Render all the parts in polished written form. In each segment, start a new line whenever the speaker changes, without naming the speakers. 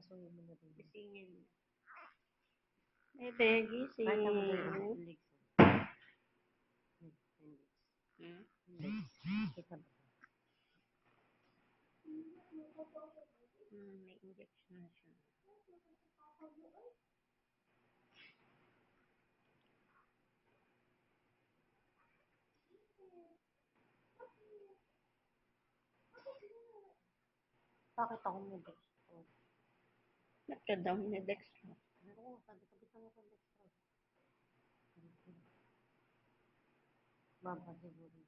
Pasuhin mo na rin.
Gisingin. Bebe, gising.
Kahit ako din. Legs. Legs. Kita ba?
May injection na siya.
Bakit ako may dextrose?
Ba't ka daw may dextro?
Oo, sabi ko gusto mo ko dextrose. Baba siguro.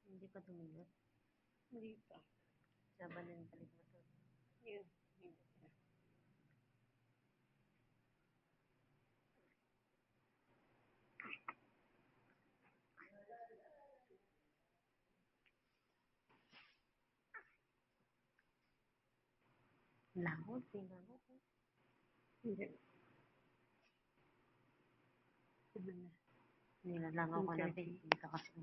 Hindi pa tumingin.
Hindi pa.
Sabanin balik mo to.
Yun. Hindi pa.
Langot, pinangot.
Hindi. Diba na?
Nilalangaw ko na
Okay.
big. Hindi ka kasi